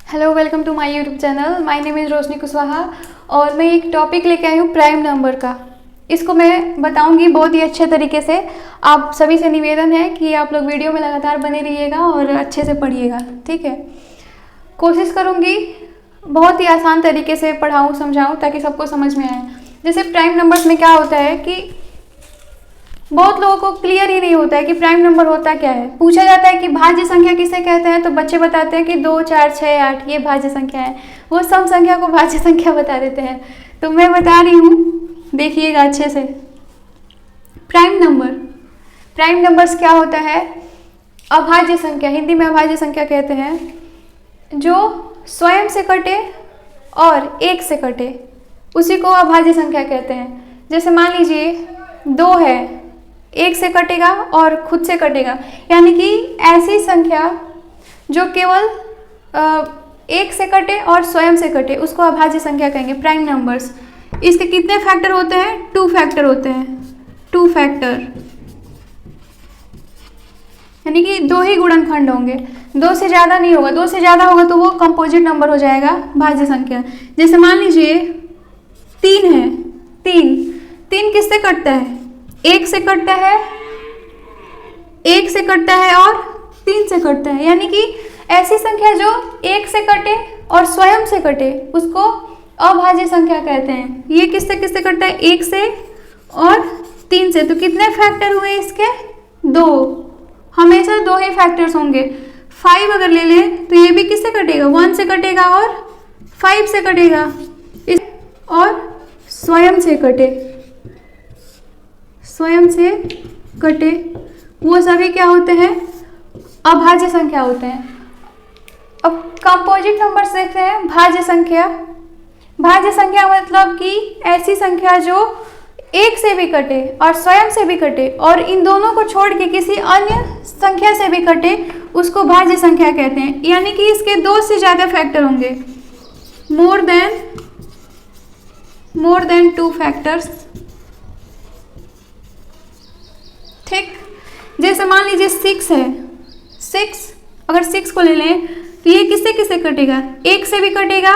Hello, welcome to my YouTube channel. My name is Roshni Kushwaha और मैं एक टॉपिक लेके आई हूँ प्राइम नंबर का। इसको मैं बताऊंगी बहुत ही अच्छे तरीके से। आप सभी से निवेदन है कि आप लोग वीडियो में लगातार बने रहिएगा और अच्छे से पढ़िएगा, ठीक है। कोशिश करूँगी बहुत ही आसान तरीके से पढ़ाऊँ समझाऊँ ताकि सबको समझ में आए। जैसे प्राइम नंबर्स में क्या होता है कि बहुत लोगों को क्लियर ही नहीं होता है कि प्राइम नंबर होता क्या है। पूछा जाता है कि भाज्य संख्या किसे कहते हैं, तो बच्चे बताते हैं कि 2, 4, 6, 8 ये भाज्य संख्या है। वो सम संख्या को भाज्य संख्या बता देते हैं। तो मैं बता रही हूँ, देखिएगा अच्छे से। प्राइम नंबर्स क्या होता है? अभाज्य संख्या, हिंदी में अभाज्य संख्या कहते हैं, जो स्वयं से कटे और एक से कटे, उसी को अभाज्य संख्या कहते हैं। जैसे मान लीजिए 2 है, एक से कटेगा और खुद से कटेगा, यानी कि ऐसी संख्या जो केवल एक से कटे और स्वयं से कटे, उसको अभाज्य संख्या कहेंगे। प्राइम नंबर्स, इसके कितने फैक्टर होते हैं? 2 फैक्टर होते हैं। 2 फैक्टर यानी कि 2 ही गुणनखंड होंगे, 2 से ज़्यादा नहीं होगा। 2 से ज़्यादा होगा तो वो कंपोजिट नंबर हो जाएगा, भाज्य संख्या। जैसे मान लीजिए 3 है, 3 किससे कटता है? 1 से कटता है, 1 से कटता है और 3 से कटता है। यानी कि ऐसी संख्या जो 1 से कटे और स्वयं से कटे, उसको अभाज्य संख्या कहते हैं। ये किससे किससे कटता है? 1 से और 3 से। तो कितने फैक्टर हुए इसके? 2। हमेशा 2 ही फैक्टर्स होंगे। 5 अगर ले लें तो ये भी किससे कटेगा? 1 से कटेगा और 5 से कटेगा, और स्वयं से कटे वो सभी क्या होते हैं? अभाज्य संख्या होते हैं। अब कंपोजिट नंबर्स देखते हैं। भाज्य संख्या मतलब कि ऐसी संख्या जो एक से भी कटे और स्वयं से भी कटे और इन दोनों को छोड़ के किसी अन्य संख्या से भी कटे, उसको भाज्य संख्या कहते हैं। यानी कि इसके 2 से ज़्यादा फैक्टर होंगे, मोर देन 2 फैक्टर्स, ठीक। जैसे मान लीजिए 6 है, 6 अगर 6 को ले लें तो ये किससे किससे कटेगा? 1 से भी कटेगा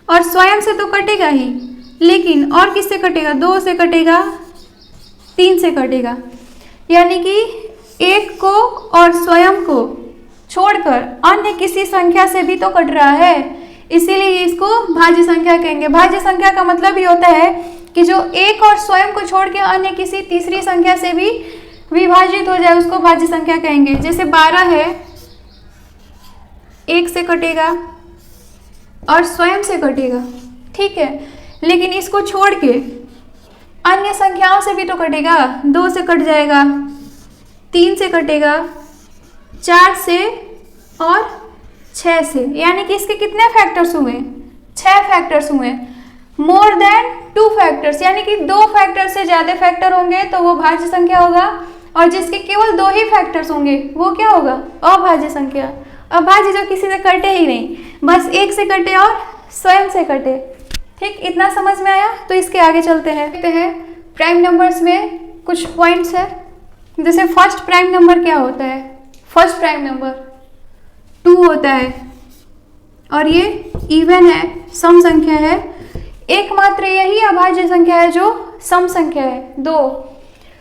और स्वयं से तो कटेगा ही, लेकिन और किससे कटेगा? 2 से कटेगा, 3 से कटेगा। यानी कि 1 को और स्वयं को छोड़कर अन्य किसी संख्या से भी तो कट रहा है, इसीलिए इसको भाज्य संख्या कहेंगे। भाज्य संख्या का मतलब ही होता है कि जो 1 और स्वयं को छोड़ के अन्य किसी तीसरी संख्या से भी विभाजित हो जाए, उसको भाज्य संख्या कहेंगे। जैसे 12 है, 1 से कटेगा और स्वयं से कटेगा, ठीक है, लेकिन इसको छोड़ के अन्य संख्याओं से भी तो कटेगा। 2 से कट जाएगा, 3 से कटेगा, 4 से और 6 से। यानी कि इसके कितने फैक्टर्स हुए? 6 फैक्टर्स हुए। मोर देन 2 फैक्टर्स, यानी कि 2 फैक्टर से ज़्यादा फैक्टर होंगे तो वो भाज्य संख्या होगा, और जिसके केवल 2 ही फैक्टर्स होंगे वो क्या होगा? अभाज्य संख्या। अभाज्य जो किसी से कटे ही नहीं, बस 1 से कटे और स्वयं से कटे, ठीक। इतना समझ में आया? तो इसके आगे चलते हैं। प्राइम नंबर्स में कुछ पॉइंट्स है। जैसे फर्स्ट प्राइम नंबर क्या होता है? फर्स्ट प्राइम नंबर 2 होता है और ये इवन है, सम संख्या है। एकमात्र यही अभाज्य संख्या है जो सम संख्या है, 2।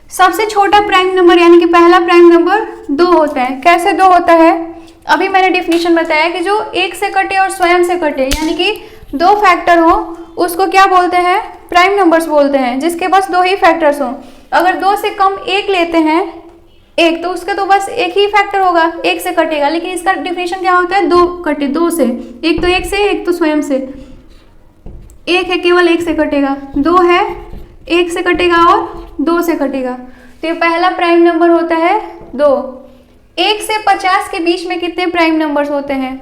सबसे छोटा प्राइम नंबर यानी कि पहला प्राइम नंबर 2 होता है। कैसे 2 होता है? अभी मैंने डिफिनीशन बताया कि जो 1 से कटे और स्वयं से कटे, यानी कि 2 फैक्टर हो, उसको क्या बोलते हैं? प्राइम नंबर्स बोलते हैं। जिसके बस 2 ही फैक्टर्स हो। अगर 2 से कम 1 लेते हैं, 1, तो उसके तो बस 1 ही फैक्टर होगा, 1 से कटेगा। लेकिन इसका डिफिनीशन क्या होता है? 2 कटे, 2 से, एक तो 1 से, एक तो स्वयं से। 1 है केवल 1 से कटेगा, 2 है 1 से कटेगा और 2 से कटेगा। तो ये पहला प्राइम नंबर होता है 2। 1 से 50 के बीच में कितने प्राइम नंबर्स होते हैं?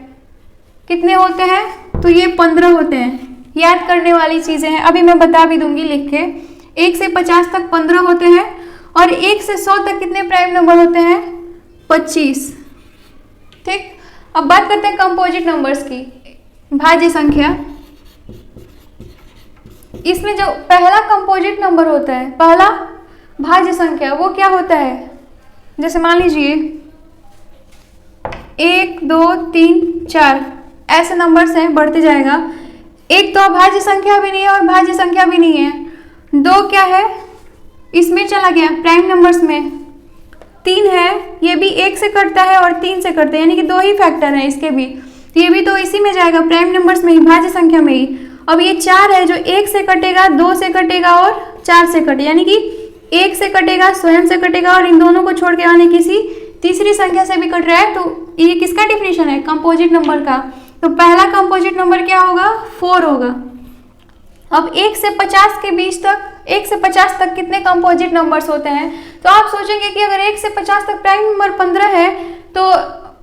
कितने होते हैं? तो ये 15 होते हैं। याद करने वाली चीज़ें हैं, अभी मैं बता भी दूंगी लिख के। 1 से 50 तक 15 होते हैं, और 1 से 100 तक कितने प्राइम नंबर होते हैं? 25, ठीक। अब बात करते हैं कंपोजिट नंबर्स की, भाज्य संख्या। इसमें जो पहला कंपोजिट नंबर होता है, पहला भाज्य संख्या, वो क्या होता है? जैसे मान लीजिए 1, 2, 3, 4, ऐसे नंबर्स हैं, बढ़ते जाएगा। एक तो अभाज्य संख्या भी नहीं है और भाज्य संख्या भी नहीं है। 2 क्या है, इसमें चला गया प्राइम नंबर्स में। 3 है, ये भी 1 से कटता है और 3 से कटता है, यानी कि 2 ही फैक्टर है इसके भी, तो ये भी तो इसी में जाएगा, प्राइम नंबर्स में ही, भाज्य संख्या में ही। अब ये 4 है जो 1 से कटेगा, 2 से कटेगा और 4 से कटेगा, यानी कि 1 से कटेगा, स्वयं से कटेगा और इन दोनों को छोड़ के आने किसी तीसरी संख्या से भी कट रहा है। तो ये किसका डिफिनेशन है, कंपोजिट नंबर का। तो पहला कंपोजिट नंबर क्या होगा, 4 होगा। अब 1 से 50 के बीच तक, 1 से 50 तक कितने कंपोजिट नंबर्स होते हैं? तो आप सोचेंगे कि अगर 1 से 50 तक प्राइम नंबर 15 है तो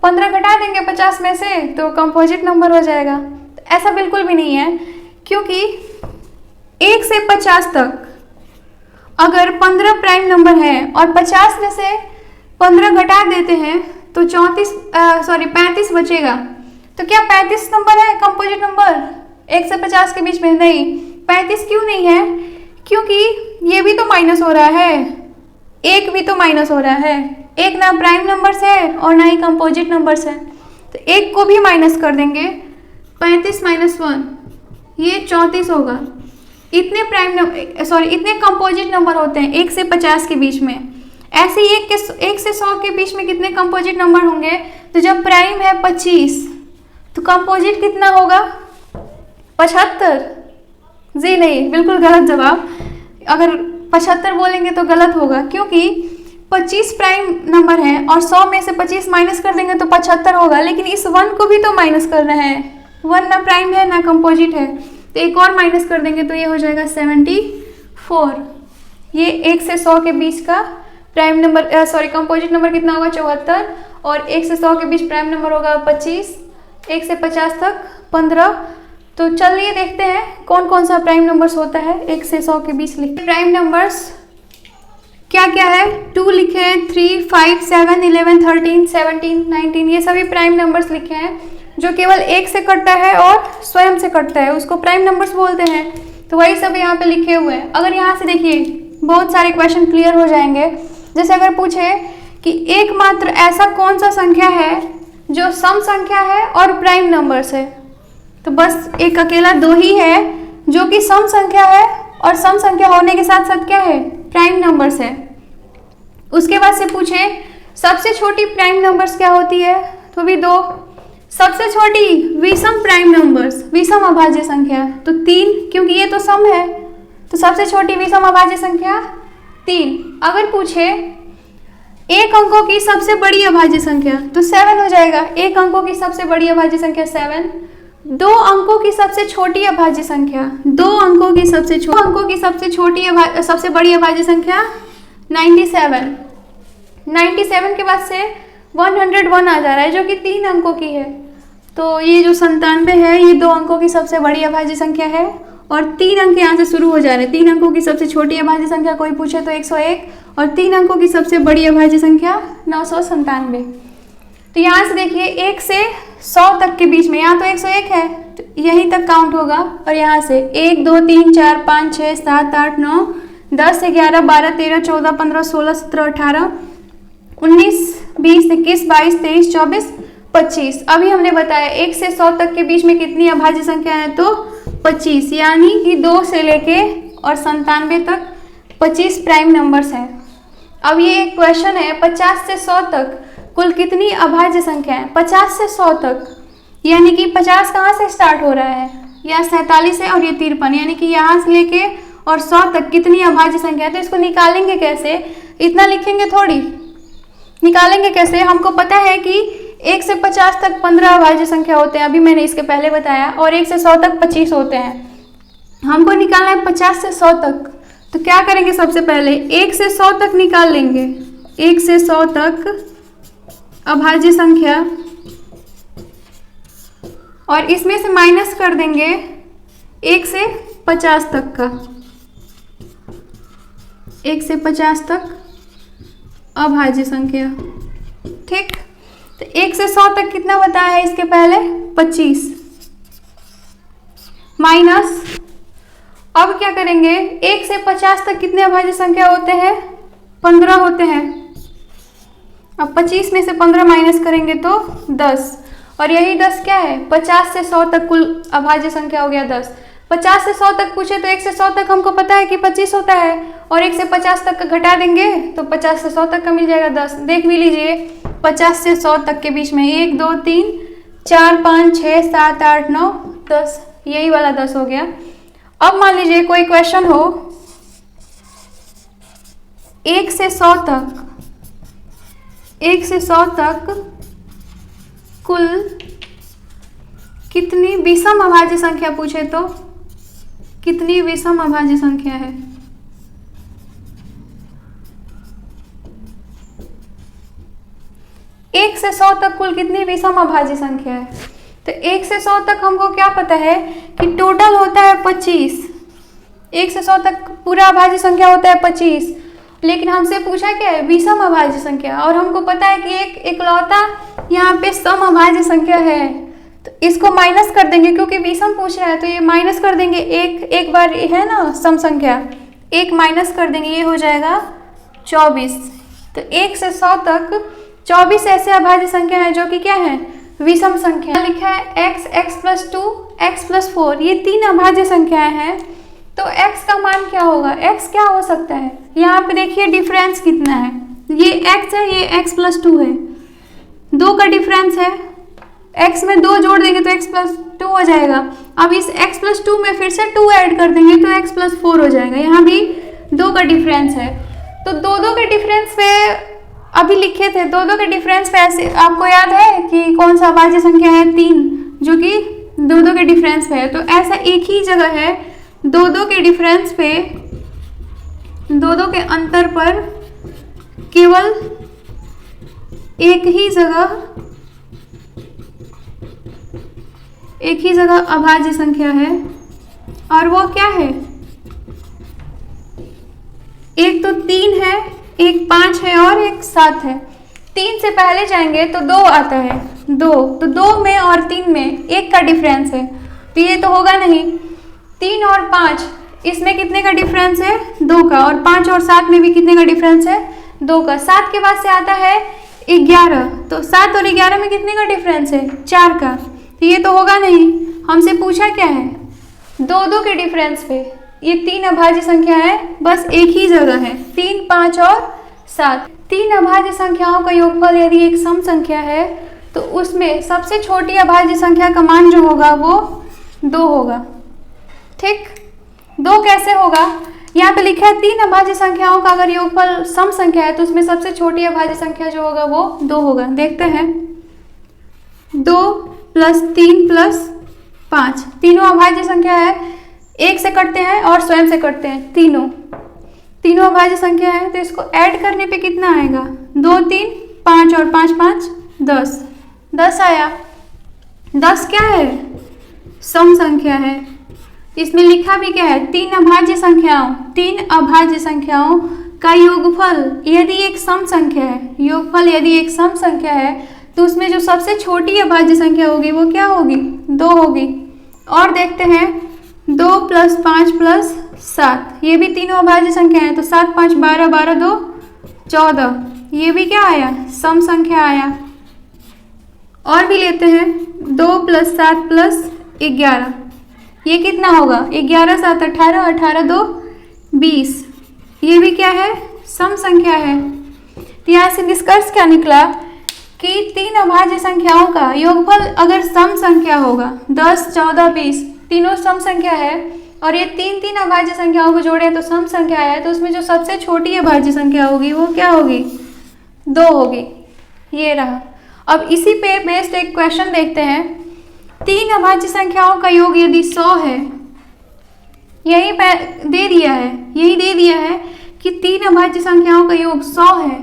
15 घटा देंगे 50 में से तो कंपोजिट नंबर हो जाएगा। तो ऐसा बिल्कुल भी नहीं है, क्योंकि 1 से 50 तक अगर 15 प्राइम नंबर है और 50 में से 15 घटा देते हैं तो 35 बचेगा। तो क्या 35 नंबर है कंपोजिट नंबर 1 से 50 के बीच में? नहीं। 35 क्यों नहीं है? क्योंकि ये भी तो माइनस हो रहा है, 1 भी तो माइनस हो रहा है। 1 ना प्राइम नंबर्स है और ना ही कंपोजिट नंबर्स है, तो 1 को भी माइनस कर देंगे। 35 - 1 ये 34 होगा। इतने इतने कंपोजिट नंबर होते हैं 1 से 50 के बीच में। ऐसे ही 1 से 100 के बीच में कितने कंपोजिट नंबर होंगे? तो जब प्राइम है 25 तो कंपोजिट कितना होगा? 75। जी नहीं, बिल्कुल गलत जवाब। अगर 75 बोलेंगे तो गलत होगा, क्योंकि 25 प्राइम नंबर है और 100 में से 25 माइनस कर देंगे तो 75 होगा, लेकिन इस 1 को भी तो माइनस करना है। 1 ना प्राइम है ना कंपोजिट है, तो एक और माइनस कर देंगे तो ये हो जाएगा 74। ये 1 से 100 के बीच का प्राइम नंबर कंपोजिट नंबर कितना होगा? 74। और 1 से 100 के बीच प्राइम नंबर होगा 25, 1 से 50 तक 15। तो चलिए देखते हैं कौन कौन सा प्राइम नंबर्स होता है 1 से 100 के बीच। लिखते प्राइम नंबर्स क्या क्या है? 2 लिखे हैं, 3, 5, 7, 11, 13, 17, 19, ये सभी प्राइम नंबर्स लिखे हैं। जो केवल 1 से कटता है और स्वयं से कटता है उसको प्राइम नंबर्स बोलते हैं। तो वही सब यहाँ पे लिखे हुए हैं। अगर यहाँ से देखिए बहुत सारे क्वेश्चन क्लियर हो जाएंगे। जैसे अगर पूछे कि एकमात्र ऐसा कौन सा संख्या है जो सम संख्या है और प्राइम नंबर्स है, तो बस एक अकेला 2 ही है जो कि सम संख्या है और सम संख्या होने के साथ साथ क्या है? प्राइम नंबर्स है। उसके बाद से पूछे सबसे छोटी प्राइम नंबर्स क्या होती है, तो भी 2। सबसे छोटी विषम प्राइम नंबर्स, विषम अभाज्य संख्या, तो 3, क्योंकि ये तो सम है, तो सबसे छोटी विषम अभाज्य संख्या 3। अगर पूछे एक अंकों की सबसे बड़ी अभाज्य संख्या, तो 7 हो जाएगा। एक अंकों की सबसे बड़ी अभाज्य संख्या 7। 2 अंकों की सबसे छोटी अभाज्य संख्या, 2 अंकों की सबसे सबसे बड़ी अभाज्य संख्या 97। 97 के बाद से 101 आ जा रहा है जो कि 3 अंकों की है। तो ये जो 97 है ये 2 अंकों की सबसे बड़ी अभाज्य संख्या है और 3 अंक यहाँ से शुरू हो जा रहे हैं। 3 अंकों की सबसे छोटी अभाज्य संख्या कोई पूछे तो 101 और 3 अंकों की सबसे बड़ी अभाज्य संख्या 997। तो यहाँ से देखिए 1 से 100 तक के बीच में, यहाँ तो 101 है तो यहीं तक काउंट होगा, और यहाँ से 1, 2, 3, 4, 5, 6, 7, 8, 9, 10, 11, 12, 13, 14, 15, 16, 17, 18, 19, 20, 21, 22, 23, 24, 25। अभी हमने बताया 1 से 100 तक के बीच में कितनी अभाज्य संख्या है, तो 25, यानी कि 2 से लेके और 97 तक 25 प्राइम नंबर्स हैं। अब ये एक क्वेश्चन है 50 से 100 तक कुल कितनी अभाज्य संख्या है? 50 से 100 तक, यानी कि 50 कहाँ से स्टार्ट हो रहा है? यह 47 है और ये 53, यानी कि यहाँ से लेके और 100 तक कितनी अभाज्य संख्या है? तो इसको निकालेंगे कैसे? इतना लिखेंगे थोड़ी, निकालेंगे कैसे? हमको पता है कि 1 से 50 तक 15 अभाज्य संख्या होते हैं, अभी मैंने इसके पहले बताया, और 1 से 100 तक 25 होते हैं। हमको निकालना है 50 से 100 तक, तो क्या करेंगे? सबसे पहले 1 से 100 तक निकाल लेंगे। 1 से 100 तक अभाज्य संख्या, और इसमें से माइनस कर देंगे 1 से 50 तक का। 1 से 50 तक अभाज्य संख्या, ठीक। तो 1 से 100 तक कितना बताया है इसके पहले? 25 माइनस, अब क्या करेंगे? 1 से 50 तक कितने अभाज्य संख्या होते हैं? 15 होते हैं। अब 25 में से 15 माइनस करेंगे तो 10, और यही 10 क्या है, 50 से 100 तक कुल अभाज्य संख्या हो गया 10। 50 से 100 तक पूछे तो 1 से 100 तक हमको पता है कि 25 होता है, और 1 से 50 तक का घटा देंगे तो 50 से 100 तक का मिल जाएगा 10। देख भी लीजिए 50 से 100 तक के बीच में 1 2 3 4 5 6 7 8 9 10, यही वाला 10 हो गया। अब मान लीजिए कोई क्वेश्चन हो 1 से 100 तक कुल कितनी विषम अभाज्य संख्या पूछे तो कितनी विषम अभाज्य संख्या है। एक से 100 तक कुल कितनी विषम अभाज्य संख्या है, तो 1 से 100 तक हमको क्या पता है कि टोटल होता है 25। 1 से 100 तक पूरा अभाज्य संख्या होता है 25, लेकिन हमसे पूछा क्या है, विषम अभाज्य संख्या, और हमको पता है कि एक इकलौता यहाँ पे सम अभाज्य संख्या है, तो इसको माइनस कर देंगे क्योंकि विषम पूछ रहा है, तो ये माइनस कर देंगे। एक बार है ना सम संख्या, एक माइनस कर देंगे, ये हो जाएगा 24। तो 1 से 100 तक 24 ऐसे अभाज्य संख्या है जो कि क्या है, विषम संख्या। लिखा है x, x+2, x+4, ये 3 अभाज्य संख्याएं हैं। तो x का मान क्या होगा, x क्या हो सकता है, यहाँ पे देखिए डिफरेंस कितना है, ये x है, ये x+2 है, 2 का डिफरेंस है, x में 2 जोड़ देंगे तो x+2 हो जाएगा। अब इस x+2 में फिर से 2 ऐड कर देंगे तो x+4 हो जाएगा, यहाँ भी 2 का डिफरेंस है। तो 2 के डिफरेंस पे अभी लिखे थे, 2 के डिफरेंस पे ऐसे आपको याद है कि कौन सा अभाज्य संख्या है, 3, जो कि 2 के डिफरेंस पे है। तो ऐसा एक ही जगह है 2 के डिफरेंस पे, 2 के अंतर पर केवल एक ही जगह अभाज्य संख्या है, और वो क्या है, एक तो 3 है, एक 5 है और एक 7 है। 3 से पहले जाएंगे तो 2 आता है, 2, तो 2 में और 3 में 1 का डिफरेंस है, तो ये तो होगा नहीं। 3 और 5 इसमें कितने का डिफरेंस है, 2 का, और 5 और 7 में भी कितने का डिफरेंस है, 2 का। 7 के बाद से आता है 11, तो 7 और 11 में कितने का डिफरेंस है, 4 का, तो ये तो होगा नहीं। हमसे पूछा क्या है, 2 के डिफरेंस पे ये 3 अभाज्य संख्या है, बस एक ही जगह है, 3, 5 और 7। 3 अभाज्य संख्याओं का योगफल यदि एक सम संख्या है तो उसमें सबसे छोटी अभाज्य संख्या का मान जो होगा वो 2 होगा। ठीक, 2 कैसे होगा, यहाँ पे लिखा है 3 अभाज्य संख्याओं का अगर योगफल सम संख्या है तो उसमें सबसे छोटी अभाज्य संख्या जो होगा वो 2 होगा। देखते हैं, 2 + 3 + 5, तीनों अभाज्य संख्या है, 1 से कटते हैं और स्वयं से कटते हैं, तीनों अभाज्य संख्या है, तो इसको ऐड करने पे कितना आएगा, 2 3 5 और 5 5 10 आया। 10 क्या है, सम संख्या है। इसमें लिखा भी क्या है, 3 अभाज्य संख्याओं का योगफल यदि एक सम संख्या है, योगफल यदि एक सम संख्या है तो उसमें जो सबसे छोटी अभाज्य संख्या होगी वो क्या होगी, 2 होगी। और देखते हैं, 2 + 5 + 7, ये भी तीनों अभाज्य संख्या है, तो 7 5 12 12 2 14, ये भी क्या आया, सम संख्या आया। और भी लेते हैं, 2 + 7 + 11, ये कितना होगा, 11 7 18 18 2 20, ये भी क्या है, सम संख्या है। तो यहाँ से निष्कर्ष क्या निकला कि 3 अभाज्य संख्याओं का योगफल अगर सम संख्या होगा, 10 14 20 तीनों सम संख्या है, और ये 3 अभाज्य संख्याओं को जोड़े तो सम संख्या है, तो उसमें जो सबसे छोटी अभाज्य संख्या होगी वो क्या होगी, 2 होगी। ये रहा। अब इसी पे बेस्ड एक क्वेश्चन देखते हैं, 3 अभाज्य संख्याओं का योग यदि 100 है, यही दे दिया है कि 3 अभाज्य संख्याओं का योग 100 है,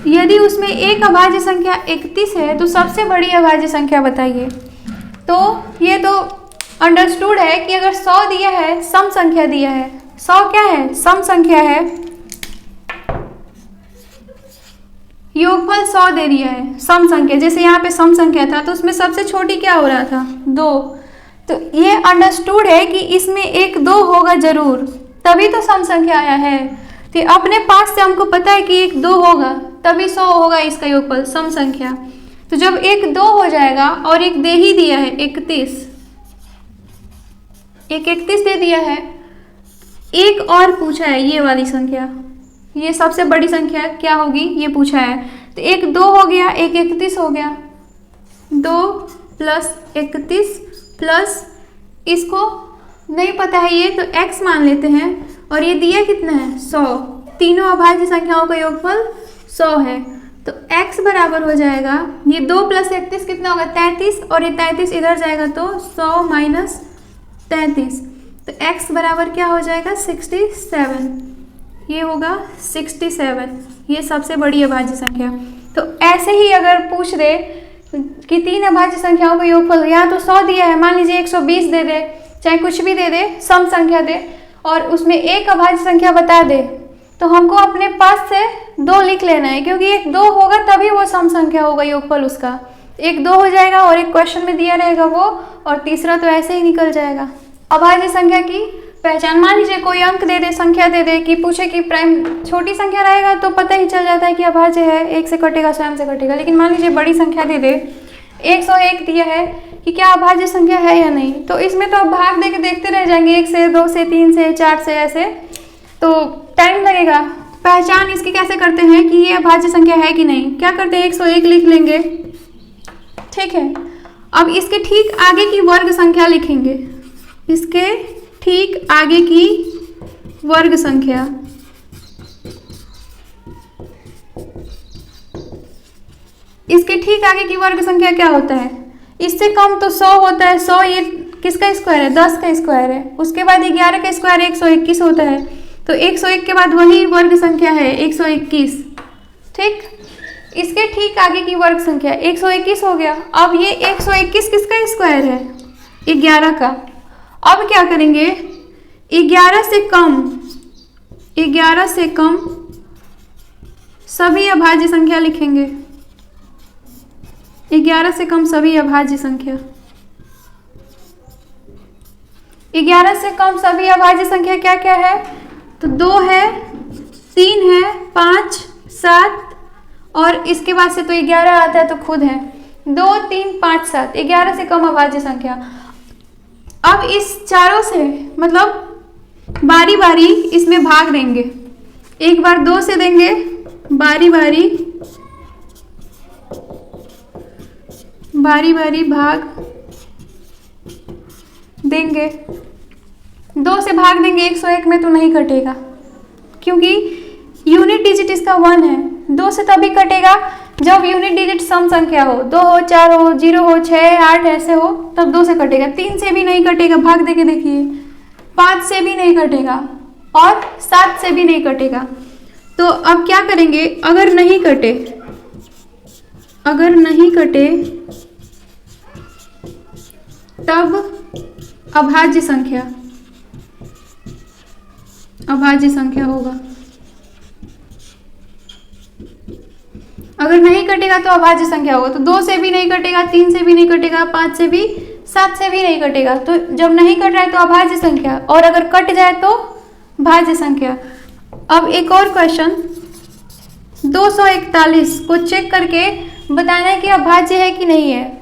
यदि उसमें एक अभाज्य संख्या 31 है तो सबसे बड़ी अभाज्य संख्या बताइए। तो ये तो अंडरस्टूड है कि अगर 100 दिया है, सम संख्या दिया है, 100 क्या है, सम संख्या है, योगफल 100 दे दिया है, सम संख्या, जैसे यहाँ पे सम संख्या था तो उसमें सबसे छोटी क्या हो रहा था, 2, तो ये अंडरस्टूड है कि इसमें एक 2 होगा जरूर, तभी तो सम संख्या आया है। तो अपने पास से हमको पता है कि एक 2 होगा, तभी 100 होगा इसका योगफल, सम संख्या। तो जब एक 2 हो जाएगा और एक दे ही दिया है 31, एक 31 दे दिया है, एक और पूछा है ये वाली संख्या, ये सबसे बड़ी संख्या क्या होगी ये पूछा है। तो एक 2 हो गया, एक 31 हो गया, 2 प्लस 31 प्लस इसको नहीं पता है ये, तो x मान लेते हैं, और ये दिया कितना है 100। तीनों अभाज्य संख्याओं का योगफल 100 है, तो x बराबर हो जाएगा, ये 2 प्लस 31 कितना होगा 33, और ये 33 इधर जाएगा तो 100 माइनस 33, तो x बराबर क्या हो जाएगा 67, ये होगा 67, ये सबसे बड़ी अभाज्य संख्या। तो ऐसे ही अगर पूछ दे कि 3 अभाज्य संख्याओं का योगफल, यहाँ तो 100 दिया है, मान लीजिए 120 दे दे, चाहे कुछ भी दे दे, सम संख्या दे, और उसमें एक अभाज्य संख्या बता दे, तो हमको अपने पास से 2 लिख लेना है, क्योंकि एक 2 होगा तभी वो सम संख्या होगा योगफल उसका। एक 2 हो जाएगा और एक क्वेश्चन में दिया रहेगा वो, और तीसरा तो ऐसे ही निकल जाएगा। अभाज्य संख्या की पहचान, मान लीजिए कोई अंक दे दे, संख्या दे दे कि पूछे कि प्राइम छोटी संख्या रहेगा तो पता ही चल जाता है कि अभाज्य है, 1 से कटेगा, स्वयं से कटेगा। लेकिन मान लीजिए बड़ी संख्या दे दे, 101 दिया है कि क्या अभाज्य संख्या है या नहीं, तो इसमें तो आप भाग दे के देखते रह जाएंगे, 1 से 2 से 3 से 4 से, ऐसे तो टाइम लगेगा। पहचान इसकी कैसे करते हैं कि ये अभाज्य संख्या है कि नहीं, क्या करते हैं 101 लिख लेंगे, ठीक है। अब इसके ठीक आगे की वर्ग संख्या लिखेंगे, इसके ठीक आगे की वर्ग संख्या, इसके ठीक आगे की वर्ग संख्या क्या होता है, इससे कम तो 100 होता है, 100 ये किसका स्क्वायर है 10 का स्क्वायर है, उसके बाद 11 का स्क्वायर 121 होता है, तो 101 के बाद वही वर्ग संख्या है 121, ठीक। इसके ठीक आगे की वर्ग संख्या 121 हो गया। अब ये 121 किसका स्क्वायर है 11 का। अब क्या करेंगे 11 से कम सभी अभाज्य संख्या लिखेंगे, 11 से कम सभी अभाज्य संख्या, 11 से कम सभी अभाज्य संख्या क्या क्या है, तो 2 है, 3 है, 5, 7, और इसके बाद से तो 11 आता है तो खुद है 2, 3, 5, 7, 11 से कम अभाज्य संख्या। अब इस चारों से मतलब बारी बारी इसमें भाग देंगे, एक बार 2 से देंगे, बारी बारी भाग देंगे, 2 से भाग देंगे 101 में तो नहीं कटेगा, क्योंकि यूनिट डिजिट इसका 1 है। 2 से तभी कटेगा जब यूनिट डिजिट सम संख्या हो, 2 हो, 4 हो, 0 हो, 6, 8 ऐसे हो, तब 2 से कटेगा। 3 से भी नहीं कटेगा, भाग देके देखिए, 5 से भी नहीं कटेगा और 7 से भी नहीं कटेगा। तो अब क्या करेंगे, अगर नहीं कटे तब अभाज्य संख्या होगा। अगर नहीं कटेगा तो अभाज्य संख्या होगा, तो 2 से भी नहीं कटेगा, 3 से भी नहीं कटेगा, 5 से भी, 7 से भी नहीं कटेगा। तो जब नहीं कट रहा है तो अभाज्य संख्या, और अगर कट जाए तो भाज्य संख्या। अब एक और क्वेश्चन, 241 को चेक करके बताना है कि अभाज्य है कि नहीं है।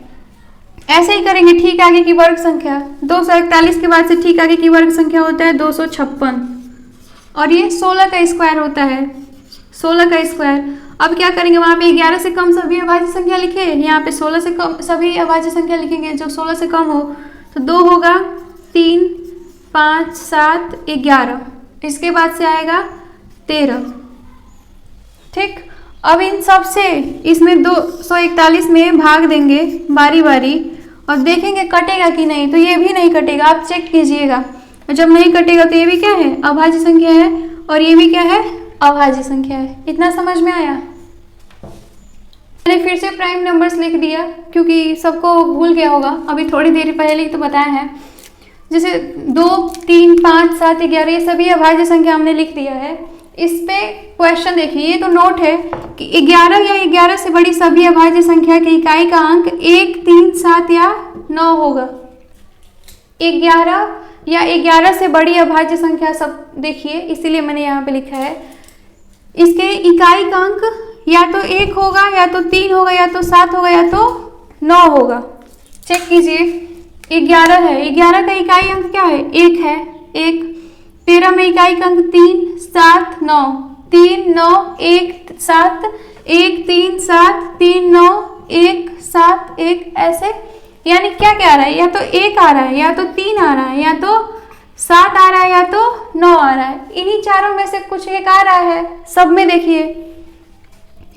ऐसे ही करेंगे, ठीक आगे की वर्ग संख्या, 241 के बाद से ठीक आगे की वर्ग संख्या होता है 256, और ये 16 का स्क्वायर होता है, 16 का स्क्वायर। अब क्या करेंगे, वहाँ पे 11 से कम सभी अभाज्य संख्या लिखे, यहाँ पे 16 से कम सभी अभाज्य संख्या लिखेंगे, जो 16 से कम हो, तो 2 होगा, 3, 5, 7, 11, इसके बाद से आएगा 13, ठीक। अब इन सब से इसमें 241 में भाग देंगे बारी बारी और देखेंगे कटेगा कि नहीं, तो ये भी नहीं कटेगा, आप चेक कीजिएगा। जब नहीं कटेगा तो ये भी क्या है, अभाज्य संख्या है, और ये भी क्या है, अभाज्य संख्या है। इतना समझ में आया। मैंने फिर से प्राइम नंबर्स लिख दिया क्योंकि सबको भूल गया होगा, अभी थोड़ी देर पहले ही तो बताया है। जैसे 2, 3, 5, 7, 11 ये सभी अभाज्य संख्या हमने लिख दिया है। इस पे क्वेश्चन देखिए, ये तो नोट है कि 11 या 11 से बड़ी सभी अभाज्य संख्या की इकाई का अंक 1, 3, 7 या 9 होगा। 11 या 11 से बड़ी अभाज्य संख्या सब देखिए, इसीलिए मैंने यहाँ पे लिखा है। इसके इकाई का अंक या तो 1 होगा, या तो 3 होगा, या तो 7 होगा, या तो 9 होगा। चेक कीजिए। 11 है, 11 का इकाई अंक क्या है? 1 है। 1 13 में इकाई अंक 3 7 9 3 9 1 7 1 3 7 3 9 1 7 1 ऐसे। यानी क्या क्या आ रहा है? या तो 1 आ रहा है, या तो 3 आ रहा है, या तो 7 आ रहा है, या तो 9 आ रहा है। इन्हीं चारों में से कुछ एक आ रहा है। सब में देखिए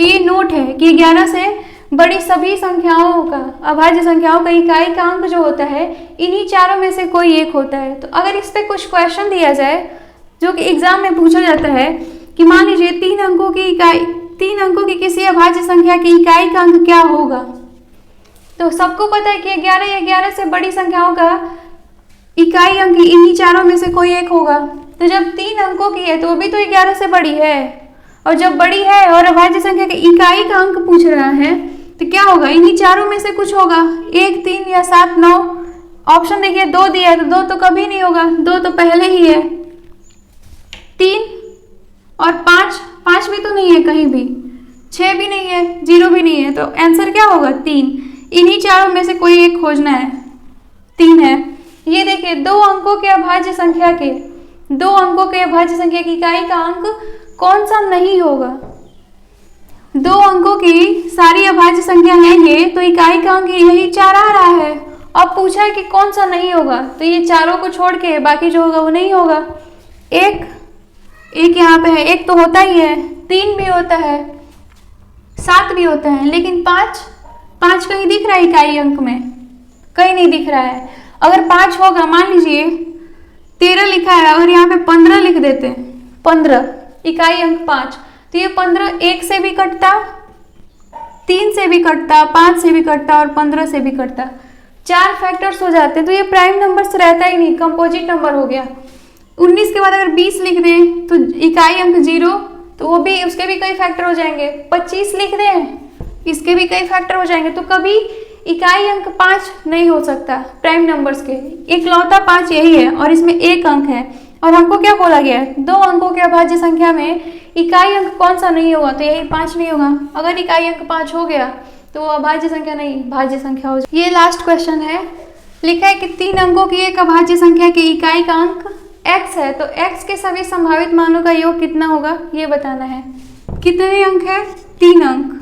ये नोट है कि 11 से बड़ी सभी संख्याओं का, अभाज्य संख्याओं का इकाई का अंक जो होता है इन्हीं चारों में से कोई एक होता है। तो अगर इस पे कुछ क्वेश्चन दिया जाए जो कि एग्जाम में पूछा जाता है कि मान लीजिए 3 अंकों की किसी अभाज्य संख्या की इकाई का अंक क्या होगा, तो सबको पता है कि 11 से बड़ी संख्याओं का इकाई अंक इन्हीं चारों में से कोई एक होगा। तो जब 3 अंकों की है तो वो भी तो 11 से बड़ी है, और जब बड़ी है और अभाज्य संख्या के इकाई का अंक पूछ रहा है तो क्या होगा? इन्हीं चारों में से कुछ होगा। 1 3 या 7 9। ऑप्शन देखिए 2 दिया है तो 2 तो कभी नहीं होगा, 2 तो पहले ही है। 3 और 5 भी तो नहीं है कहीं भी, 6 भी नहीं है, 0 भी नहीं है, तो आंसर क्या होगा? 3। इन्हीं चारों में से कोई एक खोजना है। 3 है। ये देखिए 2 अंकों के अभाज्य संख्या की इकाई का अंक कौन सा नहीं होगा? 2 अंकों की सारी अभाज्य संख्या है ये, तो इकाई का अंक यही 4 आ रहा है। अब पूछा है कि कौन सा नहीं होगा, तो ये चारों को छोड़ के बाकी जो होगा वो नहीं होगा। 1 यहाँ पे है, 1 तो होता ही है, 3 भी होता है, 7 भी होता है, लेकिन 5 कहीं दिख रहा है इकाई अंक में? कहीं नहीं दिख रहा है। अगर 5 होगा, मान लीजिए 13 लिखा है और यहाँ पे 15 लिख देते हैं, 15 इकाई अंक 5, तो ये 15 1 से भी कटता, 3 से भी कटता, 5 से भी कटता और 15 से भी कटता। 4 फैक्टर्स हो जाते हैं, तो ये प्राइम नंबर्स रहता ही नहीं, कंपोजिट नंबर हो गया। 19 के बाद अगर 20 लिख दें तो इकाई अंक 0, तो वो भी, उसके भी कई फैक्टर हो जाएंगे। 25 लिख दें, इसके भी कई फैक्टर हो जाएंगे। तो कभी इकाई अंक 5 नहीं हो सकता प्राइम नंबर्स के, इकलौता 5 यही है, और इसमें 1 अंक है। और हमको क्या बोला गया है? 2 अंकों के अभाज्य संख्या में इकाई अंक कौन सा नहीं होगा? तो यही 5 नहीं होगा। अगर इकाई अंक 5 हो गया तो वो अभाज्य संख्या नहीं, भाज्य संख्या हो जाए। ये लास्ट क्वेश्चन है। लिखा है कि 3 अंकों की एक अभाज्य संख्या की इकाई का अंक x है, तो x के सभी संभावित मानों का योग कितना होगा ये बताना है। कितने अंक है? 3 अंक।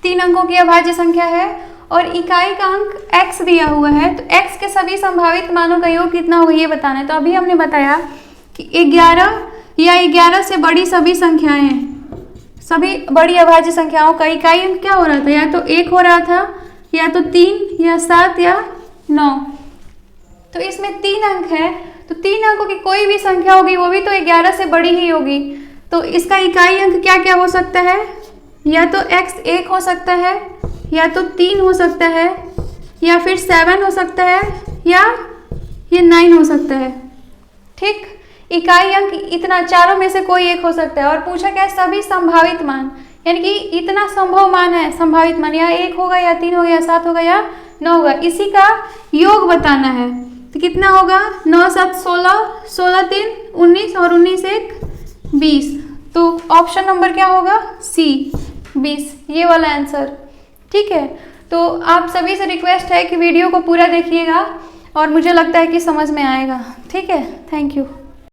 3 अंकों की अभाज्य संख्या है और इकाई का अंक x दिया हुआ है, तो x के सभी संभावित मानों का योग कितना होगा ये बताना है। तो अभी हमने बताया कि 11 या 11 से बड़ी सभी संख्याएं, सभी बड़ी अभाज्य संख्याओं का इकाई अंक क्या हो रहा था? या तो 1 हो रहा था, या तो 3 या 7 या 9। तो इसमें 3 अंक है, तो 3 अंकों की कोई भी संख्या होगी वो भी तो 11 से बड़ी ही होगी। तो इसका इकाई अंक क्या क्या हो सकता है? या तो x 1 हो सकता है, या तो 3 हो सकता है, या फिर 7 हो सकता है, या ये 9 हो सकता है। ठीक, इकाई अंक इतना चारों में से कोई एक हो सकता है। और पूछा क्या है? सभी संभावित मान, यानी कि इतना संभव मान है, संभावित मान, या 1 होगा, या 3 होगा, या 7 होगा, या 9 होगा, इसी का योग बताना है। तो कितना होगा? 9 7 16, 16 3 19 और 19 1 20। तो ऑप्शन नंबर क्या होगा? सी 20, ये वाला आंसर। ठीक है, तो आप सभी से रिक्वेस्ट है कि वीडियो को पूरा देखिएगा और मुझे लगता है कि समझ में आएगा। ठीक है, थैंक यू।